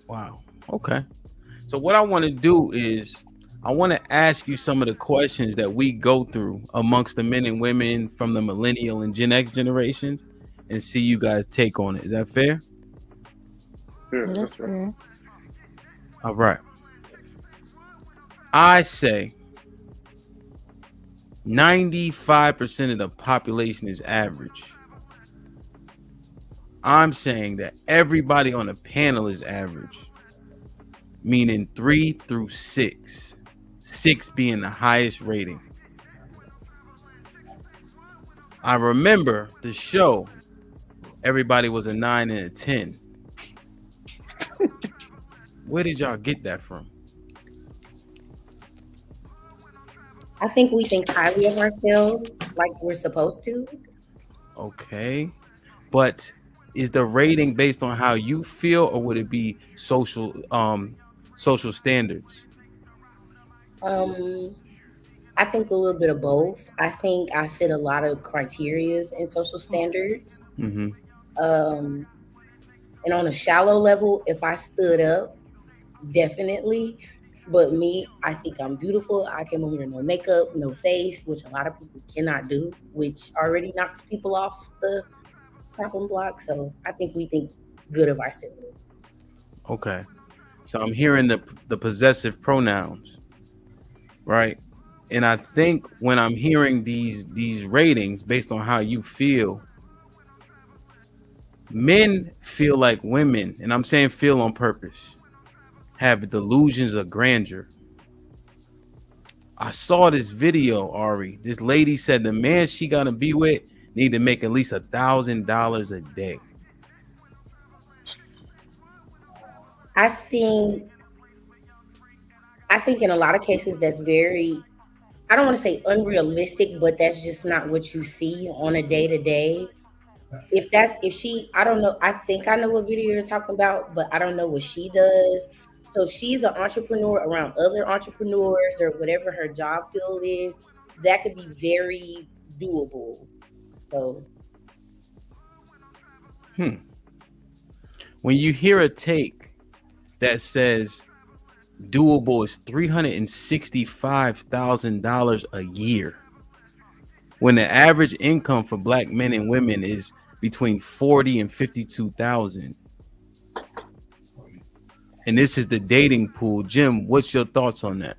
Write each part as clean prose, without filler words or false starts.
Wow. Okay. So what I want to do is I want to ask you some of the questions that we go through amongst the men and women from the millennial and Gen X generations and see you guys take on it. Is that fair? Yeah, Yeah, that's that's right. fair. All right. I say 95% of the population is average. I'm saying that everybody on the panel is average, meaning 3 through 6, 6 being the highest rating. I remember the show, everybody was a 9 and a 10. Where did y'all get that from? I think we think highly of ourselves, like we're supposed to. Okay. But is the rating based on how you feel or would it be social standards? Um, I think a little bit of both. I think I fit a lot of criterias and social standards. Mm-hmm. Um, and on a shallow level, if I stood up, definitely. But me, I think I'm beautiful. I came over here no makeup, no face, which a lot of people cannot do, which already knocks people off the chopping block. So I think we think good of ourselves. Okay. So I'm hearing the possessive pronouns, right? And I think when I'm hearing these ratings based on how you feel, men feel like women, and I'm saying feel on purpose, have delusions of grandeur. I saw this video, Ari. This lady said the man she gotta be with need to make at least $1,000 a day. I think I think in a lot of cases that's very, I don't want to say unrealistic, but that's just not what you see on a day to day. If she, I don't know, I think I know what video you're talking about, but I don't know what she does. So if she's an entrepreneur around other entrepreneurs or whatever her job field is, that could be very doable. So Hmm. When you hear a take that says doable is $365,000 a year, when the average income for black men and women is between 40 and 52,000, and this is the dating pool. Jim, what's your thoughts on that?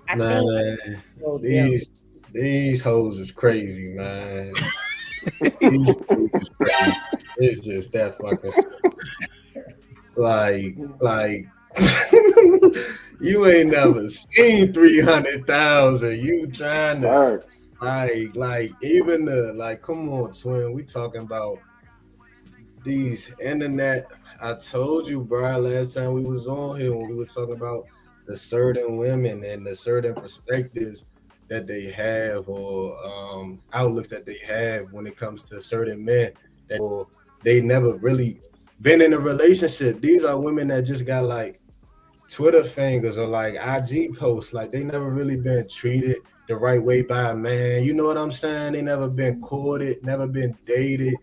I think, Man, well, yeah, these hoes is crazy, man. These dudes is crazy. It's just that fucking simple. Like you ain't never seen 300,000. You trying to Facts. even the come on, twin. We talking about these internet. I told you, bro, last time we was on here when we was talking about the certain women and the certain perspectives that they have or outlooks that they have when it comes to certain men that or they never really been in a relationship. These are women that just got Twitter fingers or IG posts. Like they never really been treated the right way by a man. You know what I'm saying? They never been courted, never been dated,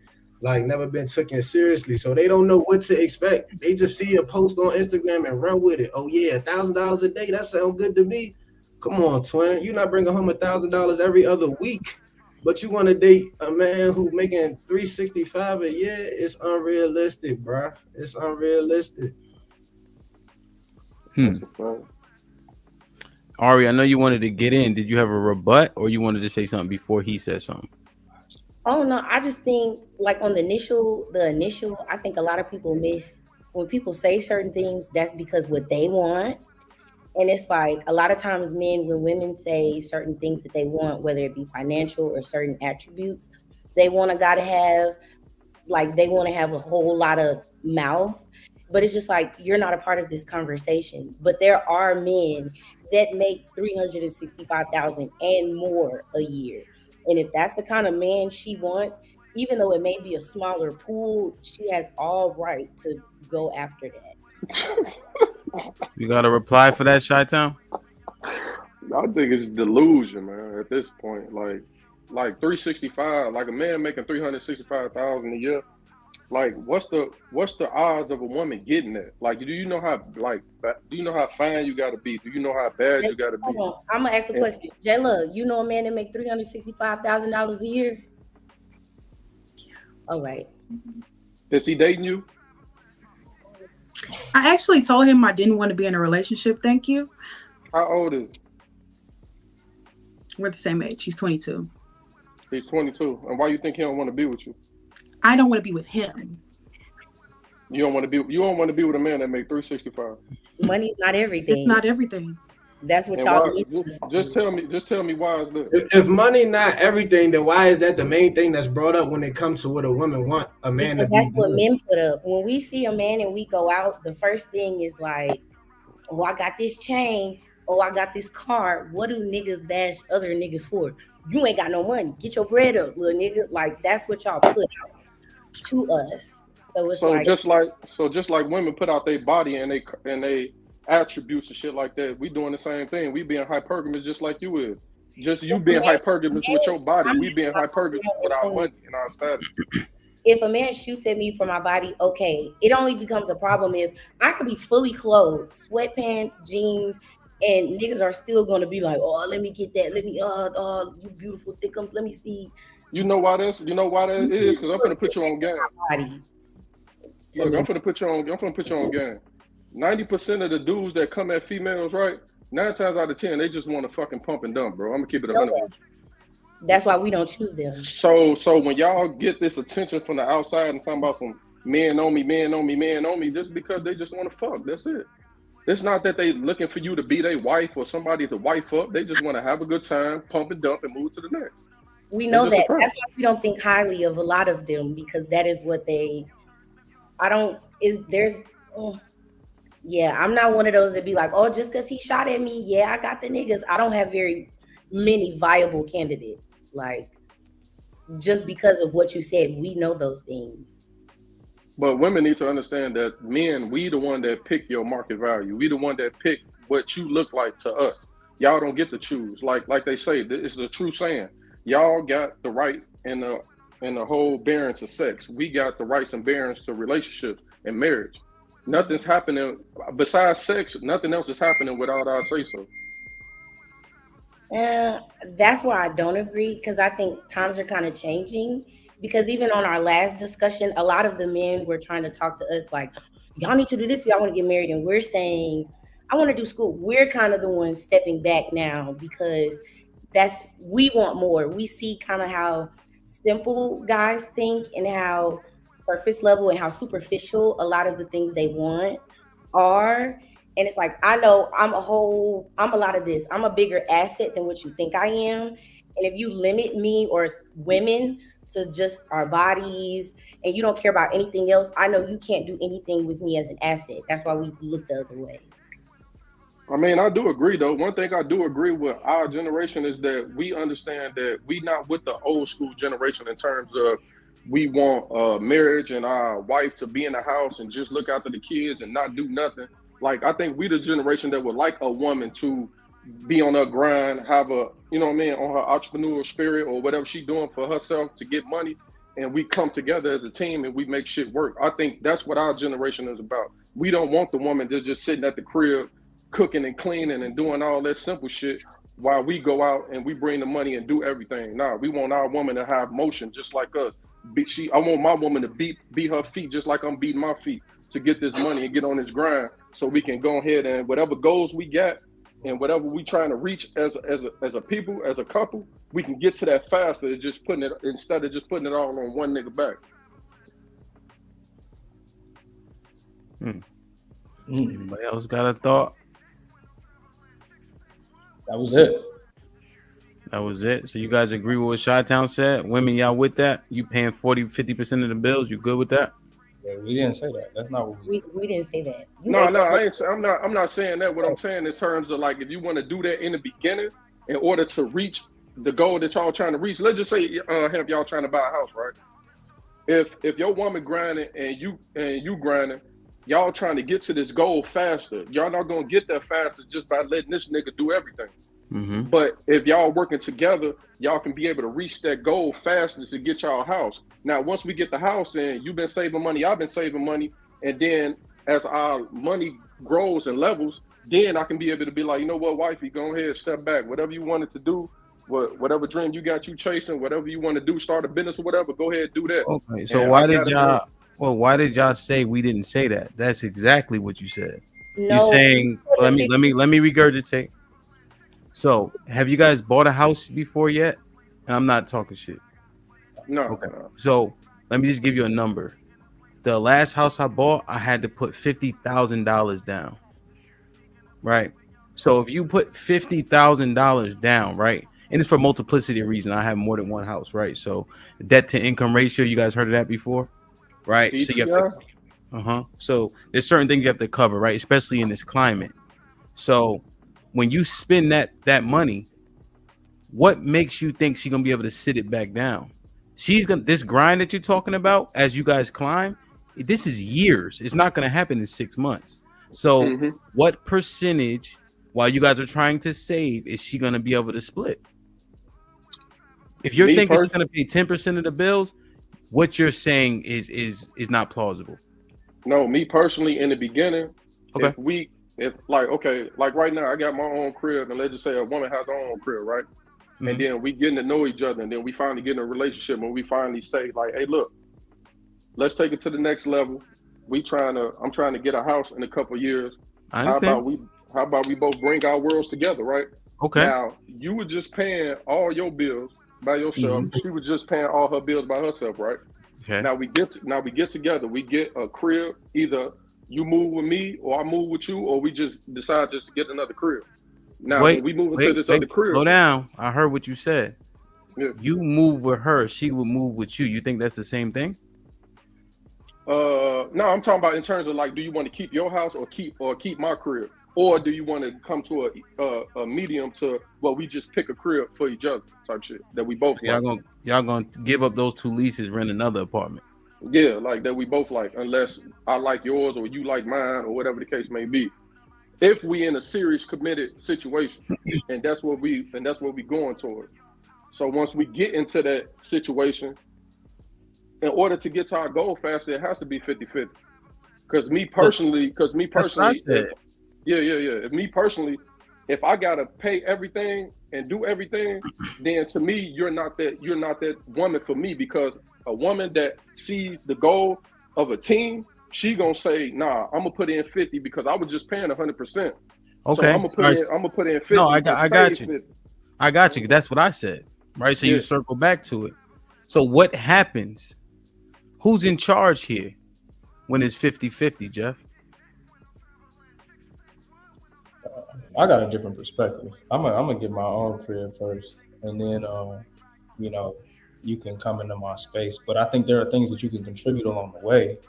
never been taken seriously. So they don't know what to expect. They just see a post on Instagram and run with it. Oh yeah, $1,000 a day. That sounds good to me. Come on, twin. You're not bringing home $1,000 every other week. But you want to date a man who making 365 a year? It's unrealistic, bro. It's unrealistic. Hmm. That's a fact. Ari, I know you wanted to get in. Did you have a rebut or you wanted to say something before he said something? oh no, I just think like on the initial, I think a lot of people miss when people say certain things, that's because what they want. And it's like a lot of times when women say certain things that they want, whether it be financial or certain attributes, they want a guy to have, like they want to have a whole lot of mouth. But it's just like you're not a part of this conversation. But there are men that make 365,000 and more a year. And if that's the kind of man she wants, even though it may be a smaller pool, she has all right to go after that. You got a reply for that, Chi-Town? I think it's delusion, man. At this point, like 365, like a man making 365,000 a year. Like, what's the odds of a woman getting that? Like, do you know how fine you got to be? Do you know how bad you got to be? Hold on. I'm gonna ask a And question. Jayla, you know a man that make $365,000 a year? All right. is he dating you? I actually told him I didn't want to be in a relationship. Thank you. How old is he? We're the same age. He's 22. He's 22. And why you think he don't want to be with you? I don't want to be with him. You don't want to be with a man that make 365. Money's not everything. It's not everything. That's what And y'all why, just tell me why is that? If money not everything, then why is that the main thing that's brought up when it comes to what a woman want a man because to be that's what doing? men put up. When we see a man and we go out, the first thing is like, oh, I got this chain. Oh, I got this car. What do niggas bash other niggas for? You ain't got no money. Get your bread up, little nigga. Like, that's what y'all put out to us. So it's just like women put out their body and they attributes and shit like that. We doing the same thing. We being hypergamous just like you is. Just you being hypergamous with your body. We being hypergamous with our money and our status. If a man shoots at me for my body, okay, it only becomes a problem if I could be fully clothed, sweatpants, jeans, and niggas are still gonna be like, oh, let me get that. Let me, you beautiful thickums. Let me see. You know why that is? Because I'm gonna put you on game. Body. Look, I'm gonna put you on game. 90% of the dudes that come at females, right? 9 times out of 10, they just want to fucking pump and dump, bro. I'm gonna keep it 100 with you. That's why we don't choose them. So when y'all get this attention from the outside and talking about some men on me, just because they just want to fuck. That's it. It's not that they looking for you to be their wife or somebody to wife up. They just want to have a good time, pump and dump, and move to the next. We know that. That's why we don't think highly of a lot of them, because that is what they. I'm not one of those that be like, oh, just because he shot at me, yeah, I got the niggas. I don't have very many viable candidates. Like, just because of what you said, we know those things. But women need to understand that men, we the one that pick your market value. We the one that pick what you look like to us. Y'all don't get to choose. Like they say, it's the true saying. Y'all got the right and the whole bearings of sex. We got the rights and bearings to relationships and marriage. Nothing's happening besides sex. Nothing else is happening without our say so. That's where I don't agree, because I think times are kind of changing. Because even on our last discussion, a lot of the men were trying to talk to us like, y'all need to do this if y'all want to get married. And we're saying, I want to do school. We're kind of the ones stepping back now because we want more. We see kind of how simple guys think and how surface level and how superficial a lot of the things they want are. And it's like, I know I'm a lot of this. I'm a bigger asset than what you think I am. And if you limit me or women to just our bodies and you don't care about anything else, I know you can't do anything with me as an asset. That's why we look the other way. I mean, I do agree, though. One thing I do agree with our generation is that we understand that we not with the old school generation in terms of we want marriage and our wife to be in the house and just look after the kids and not do nothing. Like, I think we the generation that would like a woman to be on her grind, have a, you know what I mean, on her entrepreneurial spirit or whatever she doing for herself to get money. And we come together as a team and we make shit work. I think that's what our generation is about. We don't want the woman that's just sitting at the crib cooking and cleaning and doing all that simple shit while we go out and we bring the money and do everything. Nah, we want our woman to have motion just like us. I want my woman to beat her feet just like I'm beating my feet to get this money and get on this grind so we can go ahead and whatever goals we got and whatever we trying to reach as a people, as a couple, we can get to that faster instead of just putting it all on one nigga back. Anybody else got a thought? That was it. That was it. So you guys agree with what Chi-Town said? Women, y'all with that? You paying 40-50% of the bills? You good with that? Yeah, we didn't say that. That's not what we said. We didn't say that. I'm not saying that. What I'm saying in terms of like if you want to do that in the beginning in order to reach the goal that y'all trying to reach. Let's just say y'all trying to buy a house, right? If your woman grinding and you grinding, y'all trying to get to this goal faster. Y'all not gonna get there faster just by letting this nigga do everything. Mm-hmm. But if y'all working together, y'all can be able to reach that goal faster to get y'all a house. Now, once we get the house in, you've been saving money, I've been saving money, and then as our money grows and levels, then I can be able to be like, you know what, wifey, go ahead, step back. Whatever you wanted to do, whatever dream you got you chasing, whatever you want to do, start a business or whatever, go ahead, do that. Okay. So And I why did got it, man. y'all? Well, why did y'all say we didn't say that? That's exactly what you said. You No, saying let me regurgitate. So have you guys bought a house before yet? And I'm not talking shit. No, Okay. no. So let me just give you a number. The last house I bought, I had to put $50,000 down. Right. So if you put $50,000 down, right, and it's for multiplicity of reasons. I have more than one house, right? So debt to income ratio, you guys heard of that before, right? So you have to, DTI? So there's certain things you have to cover, right? Especially in this climate. So when you spend that money, what makes you think she's gonna be able to sit it back down? She's gonna this grind that you're talking about as you guys climb. This is years. It's not gonna happen in 6 months. So Mm-hmm. what percentage, while you guys are trying to save, is she gonna be able to split? If you're Me thinking she's personally, gonna pay 10% of the bills, what you're saying is not plausible. no, me personally, in the beginning, Okay. if like, okay, like right now, I got my own crib, and let's just say a woman has her own crib, right? Mhm. And then we getting to know each other, and then we finally get in a relationship, and we finally say, like, hey, look, let's take it to the next level. I'm trying to get a house in a couple of years. I How understand. about we both bring our worlds together, right? Okay. Now, you were just paying all your bills by yourself. Mhm. She was just paying all her bills by herself, right? Okay. Now we get together. We get a crib. Either you move with me, or I move with you, or we just decide just to get another crib. Now, when Wait, we move into wait, this wait. other crib, Slow down. I heard what you said. yeah. You move with her, she would move with you. You think that's the same thing? No, I'm talking about in terms of like, do you want to keep your house or keep my crib, or do you want to come to a medium to we just pick a crib for each other type shit that we both like. Y'all gonna give up those 2 leases, rent another apartment. Yeah, like that we both like, unless I like yours or you like mine or whatever the case may be. If we in a serious committed situation, and that's what we going towards. So once we get into that situation, in order to get to our goal faster, it has to be 50-50. Because me personally, That's what I said. If me personally, if I gotta pay everything and do everything, then to me, you're not that woman for me, because a woman that sees the goal of a team, she gonna say, nah, I'm gonna put in 50 because I was just paying 100%. Okay. So I'm gonna put in 50. No, I got you. 50. I got you. That's what I said. Right. So Yeah. you circle back to it. So what happens? Who's in charge here when it's 50-50, Jeff? I got a different perspective. I'm gonna get my own crib first, and then you can come into my space. But I think there are things that you can contribute along the way.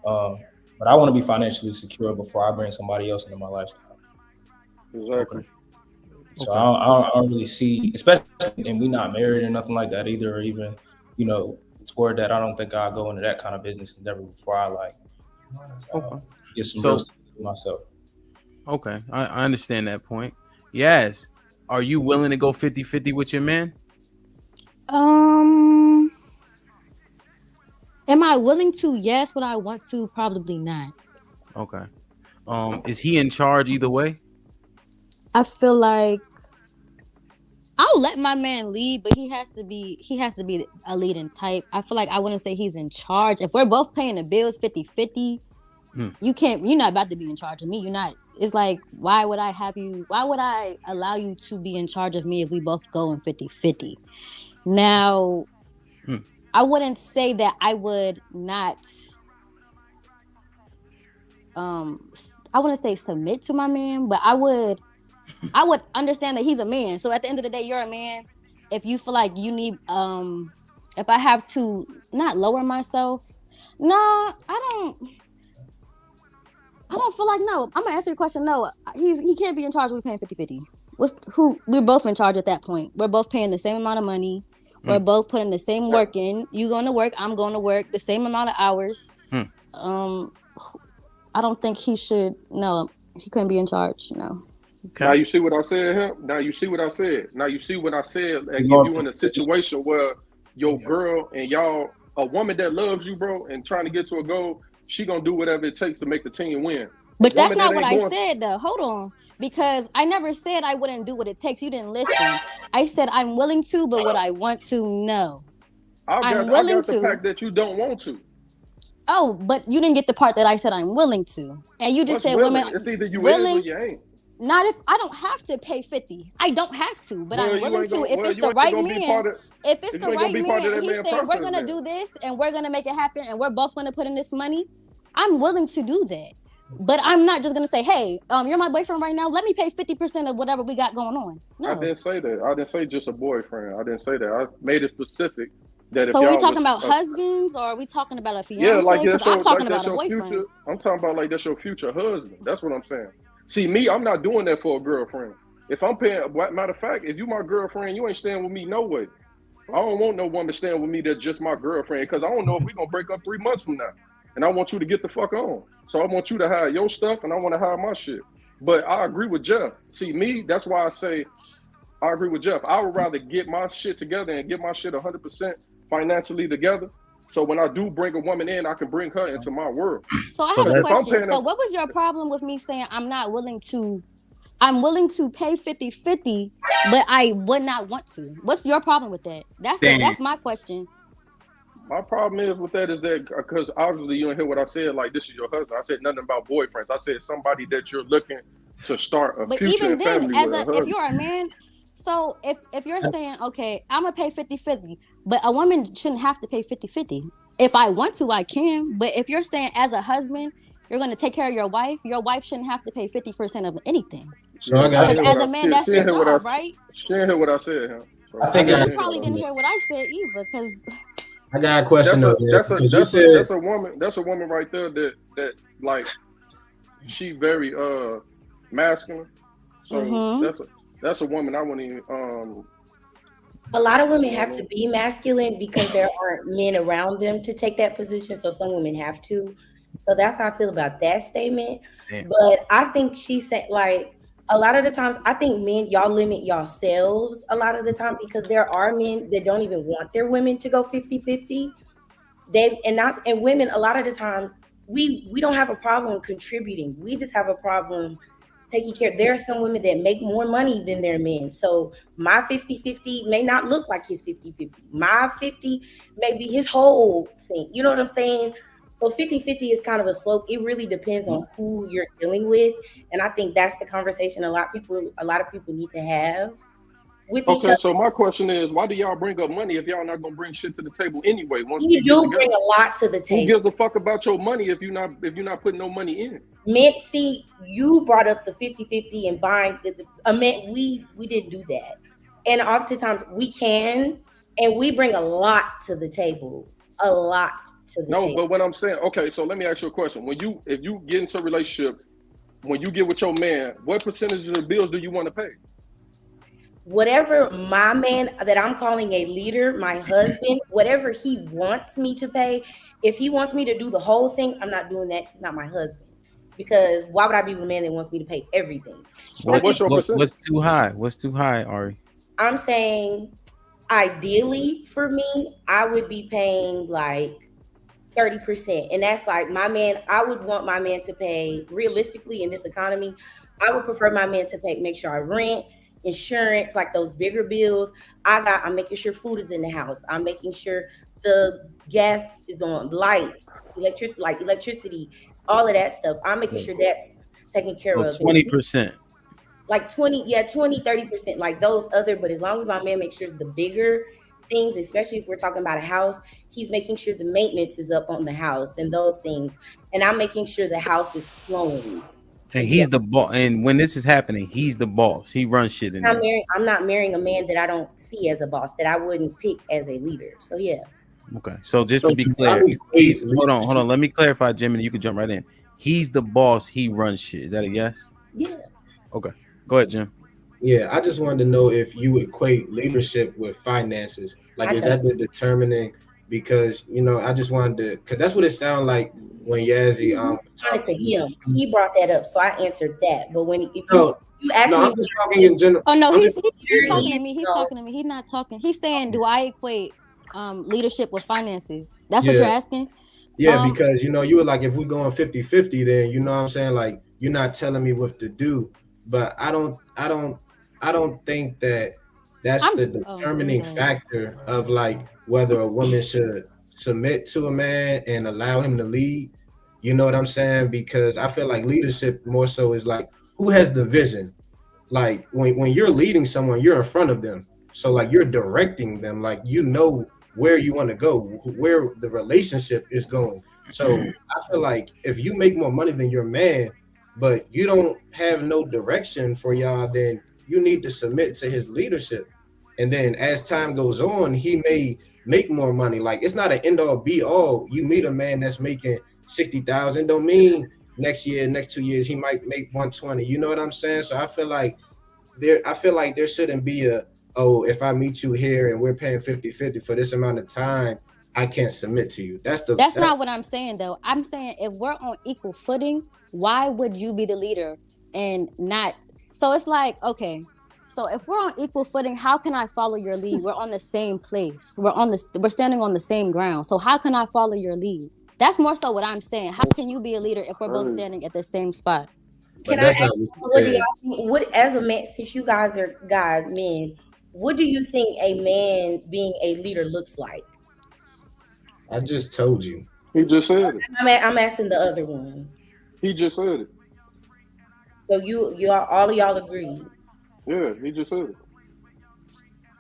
But I want to be financially secure before I bring somebody else into my lifestyle. Exactly. Okay. So I don't really see, especially, and we not married or nothing like that either, or even toward that. I don't think I'll go into that kind of business endeavor before I get some real stuff myself. Okay, I understand that point. Yes. Are you willing to go 50-50 with your man? Am I willing to? Yes. Would I want to? Probably not. Okay. Is he in charge either way? I feel like I'll let my man lead, but he has to be a leading type. I feel like I wouldn't say he's in charge. If we're both paying the bills 50-50, you're not about to be in charge of me. You're not. It's like, why would I allow you to be in charge of me if we both go in 50-50? Now, I wouldn't say that I would not I wouldn't say submit to my man, but I would understand that he's a man. So at the end of the day, you're a man. If you feel like you need if I have to not lower myself, no, I don't feel like, no. I'm gonna answer your question. No, he can't be in charge. We're paying 50-50. We're both in charge at that point. We're both paying the same amount of money. We're both putting the same work in. You going to work, I'm going to work, the same amount of hours. Hmm. I don't think he should. No, he couldn't be in charge. No. Okay. Now you see what I said, huh? Now you see what I said. Now you see what I said. Like, if You you in a situation where your girl and y'all, a woman that loves you, bro, and trying to get to a goal, she gonna do whatever it takes to make the team win. But A that's woman that not what ain't I going, said, though. Hold on. Because I never said I wouldn't do what it takes. You didn't listen. I said I'm willing to, but would I want to? No. I'm I willing got the to. fact that you don't want to. Oh, but you didn't get the part that I said I'm willing to. And you just What's said women willing? It's either you is or willing. you ain't. Not if I don't have to pay 50. I don't have to, but Well, I'm you willing ain't to gonna. if Well, it's you the ain't right gonna be man. part of. If it's If the you ain't gonna right be part of man that and he's man saying we're process, gonna then do this and we're gonna make it happen and we're both gonna put in this money, I'm willing to do that. But I'm not just gonna say, hey, you're my boyfriend right now. Let me pay 50% of whatever we got going on. I No. didn't say that. I didn't say just a boyfriend. I didn't say that. I made it specific that if So are we y'all talking was, about husbands or are we talking about a yeah, fiance? Because I'm talking like about that's a your boyfriend. future. I'm talking about like that's your future husband. That's what I'm saying. See, me, I'm not doing that for a girlfriend. If I'm paying, matter of fact, if you my girlfriend, you ain't staying with me no way. I don't want no woman staying with me that's just my girlfriend because I don't know if we're gonna break up 3 months from now. And I want you to get the fuck on. So I want you to hide your stuff and I want to hide my shit. But I agree with Jeff. See, me, that's why I say I agree with Jeff. I would rather get my shit together and get my shit 100% financially together. So when I do bring a woman in, I can bring her into my world. So I So have a Because if I'm question. paying So them, what was your problem with me saying I'm willing to pay 50-50, but I would not want to? What's your problem with that? That's my question. my problem is with that is that because obviously you didn't hear what I said. Like this is your husband. I said nothing about boyfriends. I said somebody that you're looking to start a But future even and then, family with. A if husband. you're a man, so if you're saying, okay, I'm gonna pay 50-50, but a woman shouldn't have to pay 50-50. If I want to, I can. But if you're saying as a husband, you're gonna take care of your wife shouldn't have to pay 50% of anything. So I She got didn't Because hear as what a I man, she, that's she your didn't hear what I job, right? she didn't hear what I said. Huh? So I And think she then didn't she it's. hear what probably I didn't said. hear what I said either. Because I got a question That's a though, man, because you said that's a woman. That's a woman right there that like she very masculine. So mm-hmm. that's a woman I wouldn't even A lot of women you have to know. be masculine because there aren't men around them to take that position. So some women have to. So that's how I feel about that statement. Damn. But I think she said like a lot of the times I think men y'all limit yourselves a lot of the time because there are men that don't even want their women to go 50-50. They and not and women a lot of the times we don't have a problem contributing. We just have a problem taking care. There are some women that make more money than their men. So my 50-50 may not look like his 50-50. My 50 may be his whole thing. You know what I'm saying? So 50-50 is kind of a slope. It really depends on who you're dealing with. And I think that's the conversation a lot of people need to have with each Okay, other. so my question is, why do y'all bring up money if y'all not gonna bring shit to the table anyway? Once We you get do bring together, a lot to the who table. gives a fuck about your money if you're not putting no money in? Men, see, you brought up the 50-50 and buying a man, we didn't do that. And oftentimes we can, and we bring a lot to the table. A lot to the No, table. but what I'm saying, okay, so let me ask you a question. If you get into a relationship, when you get with your man, what percentage of the bills do you want to pay? Whatever my man that I'm calling a leader, my husband, whatever he wants me to pay, if he wants me to do the whole thing, I'm not doing that. He's not my husband. Because why would I be with a man that wants me to pay everything? So But what's your percentage? What's too high? What's too high, Ari? I'm saying ideally for me, I would be paying like 30%. And that's like my man, I would want my man to pay realistically in this economy. I would prefer my man to pay, make sure I rent, insurance, like those bigger bills. I'm making sure food is in the house. I'm making sure the gas is on, lights, electricity, all of that stuff. I'm making sure that's taken care So of. 20%. Like 30%, like those other, but as long as my man makes sure it's the bigger things, especially if we're talking about a house, he's making sure the maintenance is up on the house and those things. And I'm making sure the house is flowing. And he's the boss. And when this is happening, he's the boss. He runs shit in there. I'm not marrying a man that I don't see as a boss, that I wouldn't pick as a leader. So yeah. Okay. So just so to be you clear, probably he's equate hold on. Let me clarify, Jimmy. You can jump right in. He's the boss. He runs shit. Is that a yes? Yeah. Okay. Go ahead, Jim. Yeah, I just wanted to know if you equate leadership with finances. Like, I is don't. that the determining? Because I just wanted to, because that's what it sounded like when Yazzie Responded to him. He brought that up, so I answered that. But if you no, You asked No, me. I'm just talking in general. Oh no, I'm he's just- talking to me. He's talking to me. He's not talking. He's saying, do I equate leadership with finances? That's what you're Yeah. asking. Yeah, because you were like, if we going 50-50, then you know what I'm saying, like you're not telling me what to do. But I don't think that that's the determining factor of like whether a woman should submit to a man and allow him to lead. You know what I'm saying? Because I feel like leadership more so is like who has the vision. Like when you're leading someone, you're in front of them. So like you're directing them, like you know where you want to go, where the relationship is going. So I feel like if you make more money than your man, but you don't have no direction for y'all, then you need to submit to his leadership. And then as time goes on, he may make more money. Like it's not an end all be all. You meet a man that's making 60,000, don't mean next year, next 2 years, he might make 120. You know what I'm saying? So I feel like there shouldn't be a, oh, if I meet you here and we're paying 50-50 for this amount of time, I can't submit to you. That's not what I'm saying though. I'm saying if we're on equal footing, why would you be the leader and not? So it's like, okay, so if we're on equal footing, how can I follow your lead? We're on the same place. We're standing on the same ground. So how can I follow your lead? That's more so what I'm saying. How can you be a leader if we're both standing at the same spot? Can I ask, what do y'all think? What, as a man, since you guys are men, what do you think a man being a leader looks like? I just told you. He just said it. I'm asking the other one. He just said it. So you all of y'all agree? Yeah, he just said it.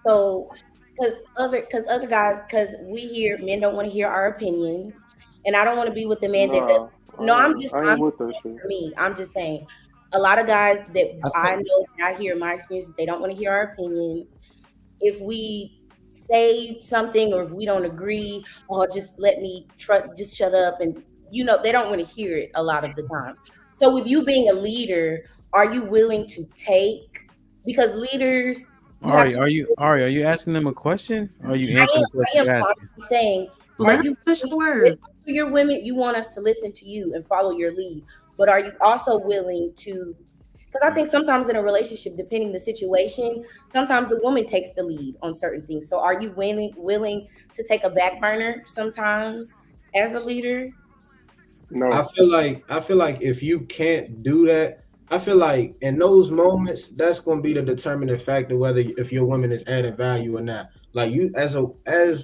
So, because other guys, because we hear men don't want to hear our opinions, and I don't want to be with the man that does. No, I'm with that shit. For me, I'm just saying, a lot of guys that I know, that I hear in my experience, they don't want to hear our opinions. If we say something or if we don't agree, or just let me just shut up, and they don't want to hear it a lot of the time. So with you being a leader, are you willing to take? Because leaders. Ari, are you asking them a question? Or are you answering the question you're asking? I'm saying, Let you her finish the words. for your women, you want us to listen to you and follow your lead, but are you also willing to? Because I think sometimes in a relationship, depending the situation, sometimes the woman takes the lead on certain things. So are you willing to take a back burner sometimes as a leader? No. I feel like if you can't do that, I feel like in those moments, that's going to be the determining factor whether if your woman is adding value or not. Like you, as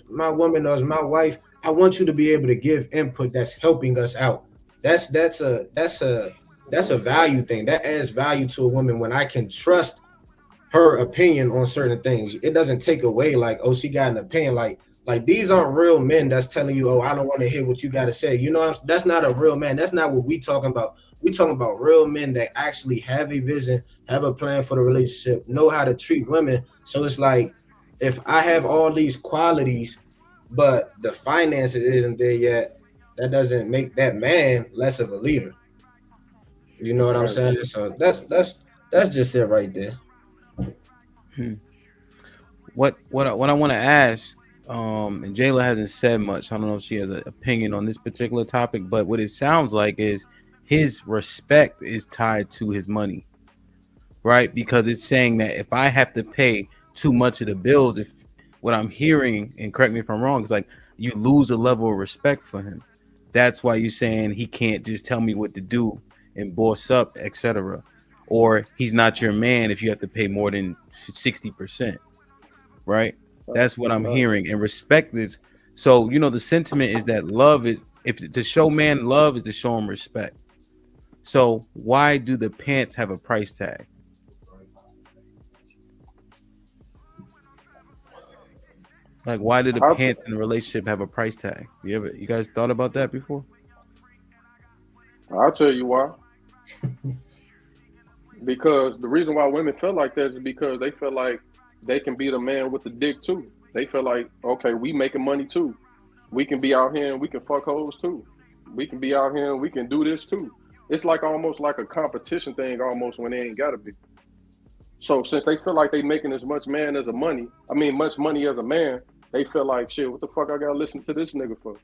my woman or as my wife, I want you to be able to give input that's helping us out. That's a value thing. That adds value to a woman when I can trust her opinion on certain things. It doesn't take away like, oh, she got an opinion. Like these aren't real men that's telling you, oh, I don't want to hear what you got to say. You know, that's not a real man. That's not what we talking about. We talking about real men that actually have a vision, have a plan for the relationship, know how to treat women. So it's like, if I have all these qualities, but the finances isn't there yet, that doesn't make that man less of a leader. You know what I'm saying? So that's just it right there. What I want to ask, and Jayla hasn't said much. I don't know if she has an opinion on this particular topic, but what it sounds like is his respect is tied to his money, right? Because it's saying that if I have to pay too much of the bills, if what I'm hearing, and correct me if I'm wrong, is like you lose a level of respect for him. That's why you're saying he can't just tell me what to do and boss up, etc. Or he's not your man if you have to pay more than 60%. Right? That's what I'm hearing. And respect is, so the sentiment is that love is, if to show man love is to show him respect. So why do the pants have a price tag? Like, why do the pants in a relationship have a price tag? You guys thought about that before? I'll tell you why. Because the reason why women feel like that is because they feel like they can be the man with the dick too. They feel like, okay, we making money too. We can be out here and we can fuck hoes too. We can be out here and we can do this too. It's like almost like a competition thing almost when they ain't gotta be. So since they feel like they making as much money as a man, they feel like, shit, what the fuck I gotta listen to this nigga for?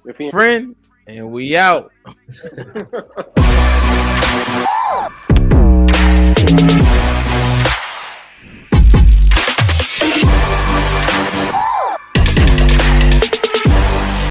If he friend, and we out.